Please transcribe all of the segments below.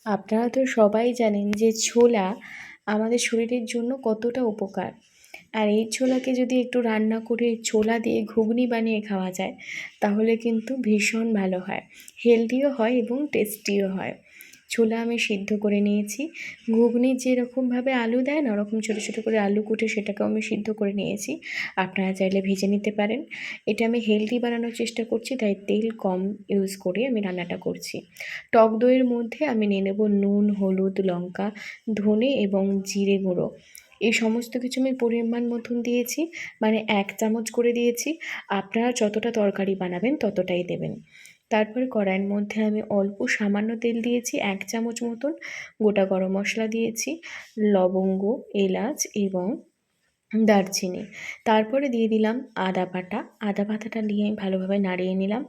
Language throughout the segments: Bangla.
আপনারা তো সবাই জানেন যে ছোলা আমাদের শরীরের জন্য কতটা উপকার। আর এই ছোলাকে যদি একটু রান্না করে ছোলা দিয়ে ঘুগনি বানিয়ে খাওয়া যায় তাহলে কিন্তু ভীষণ ভালো হয়, হেলদিও হয় এবং টেস্টিও হয়। ছোলা আমি সিদ্ধ করে নিয়েছি, ঘুগনি যেরকমভাবে আলু দেয় না ওরকম ছোটো ছোটো করে আলু কুটে সেটাকেও আমি সিদ্ধ করে নিয়েছি। আপনারা চাইলে ভেজে নিতে পারেন। এটা আমি হেলদি বানানোর চেষ্টা করছি, তাই তেল কম ইউজ করে আমি রান্নাটা করছি। টক দইয়ের মধ্যে আমি নিয়ে নেব নুন, হলুদ, লঙ্কা, ধনে এবং জিরে গুঁড়ো। এই সমস্ত কিছু আমি পরিমাণ মতন দিয়েছি, মানে 1 চামচ করে দিয়েছি। আপনারা যতটা তরকারি বানাবেন ততটাই দেবেন। তারপরে কড়াইয়ের মধ্যে আমি অল্প সামান্য তেল দিয়েছি, 1 চামচ মতন গোটা গরম মশলা দিয়েছি, লবঙ্গ, এলাচ এবং দারচিনি। তারপরে দিয়ে দিলাম আদা বাটা। আদা বাটাটা নিয়ে আমি ভালোভাবে নাড়িয়ে নিলাম।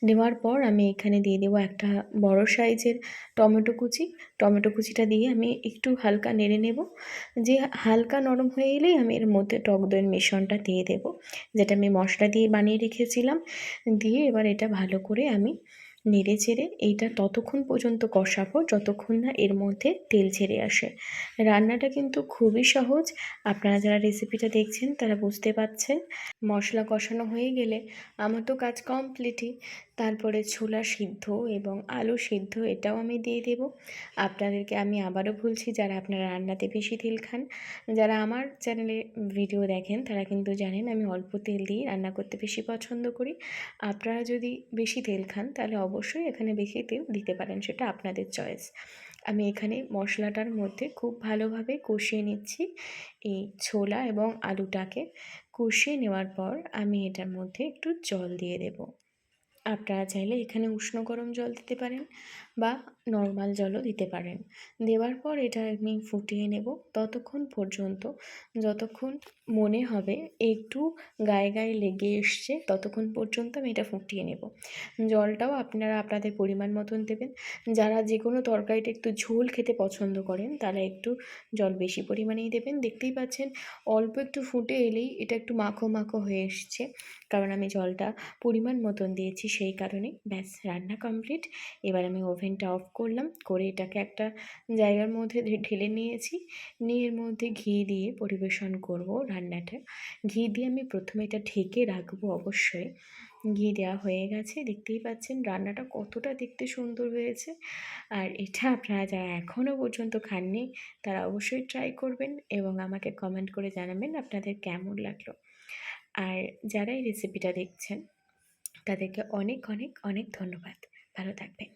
নেওয়ার পর আমি এখানে দিয়ে দেবো একটা বড় সাইজের টমেটো কুচি। টমেটো কুচিটা দিয়ে আমি একটু হালকা নেড়ে নেব। যে হালকা নরম হয়ে এলেই আমি এর মধ্যে টক দইয়ের মিশ্রণটা দিয়ে দেবো, যেটা আমি মশলা দিয়ে বানিয়ে রেখেছিলাম। দিয়ে এবার এটা ভালো করে আমি নেড়ে চেড়ে এইটা ততক্ষণ পর্যন্ত কষাবো যতক্ষণ না এর মধ্যে তেল ছেড়ে আসে। রান্নাটা কিন্তু খুবই সহজ। আপনারা যারা রেসিপিটা দেখছেন তারা বুঝতে পারছেন। মশলা কষানো হয়ে গেলে আমার তো কাজ কমপ্লিটই। তারপরে ছোলা সিদ্ধ এবং আলু সিদ্ধ এটাও আমি দিয়ে দেব। আপনাদেরকে আমি আবারও বলছি, যারা আপনারা রান্নাতে বেশি তেল খান, যারা আমার চ্যানেলে ভিডিও দেখেন তারা কিন্তু জানেন আমি অল্প তেল দিয়ে রান্না করতে বেশি পছন্দ করি। আপনারা যদি বেশি তেল খান তাহলে অবশ্যই এখানে বেশি তেল দিতে পারেন, সেটা আপনাদের চয়েস। আমি এখানে মশলাটার মধ্যে খুব ভালোভাবে কষিয়ে নিচ্ছি এই ছোলা এবং আলুটাকে। কষিয়ে নেওয়ার পর আমি এটার মধ্যে একটু জল দিয়ে দেব। আপনারা চাইলে এখানে উষ্ণ গরম জল দিতে পারেন বা নর্মাল জলও দিতে পারেন। দেওয়ার পর এটা আমি ফুটিয়ে নেব ততক্ষণ পর্যন্ত যতক্ষণ মনে হবে একটু গায়ে গায়ে লেগে এসছে, ততক্ষণ পর্যন্ত আমি এটা ফুটিয়ে নেব। জলটাও আপনারা আপনাদের পরিমাণ মতন দেবেন। যারা যে কোনো তরকারিটা একটু ঝোল খেতে পছন্দ করেন তারা একটু জল বেশি পরিমাণেই দেবেন। দেখতেই পাচ্ছেন অল্প একটু ফুটে এলেই এটা একটু মাখো মাখো হয়ে এসছে, কারণ আমি জলটা পরিমাণ মতন দিয়েছি সেই কারণে। ব্যাস, রান্না কমপ্লিট। এবার আমি ওভেনটা অফ করলাম, করে এটাকে একটা জায়গার মধ্যে ঢেলে নিয়েছি। নিয়ে এর মধ্যে ঘি দিয়ে পরিবেশন করব রান্নাটা। ঘি দিয়ে আমি প্রথমে এটা ঢেকে রাখবো অবশ্যই। ঘি দেওয়া হয়ে গেছে, দেখতেই পাচ্ছেন রান্নাটা কতটা দেখতে সুন্দর হয়েছে। আর এটা আপনারা যারা এখনও পর্যন্ত খাননি তারা অবশ্যই ট্রাই করবেন এবং আমাকে কমেন্ট করে জানাবেন আপনাদের কেমন লাগলো। আর যারা এই রেসিপিটা দেখছেন তাদেরকে অনেক অনেক অনেক ধন্যবাদ। ভালো থাকবেন।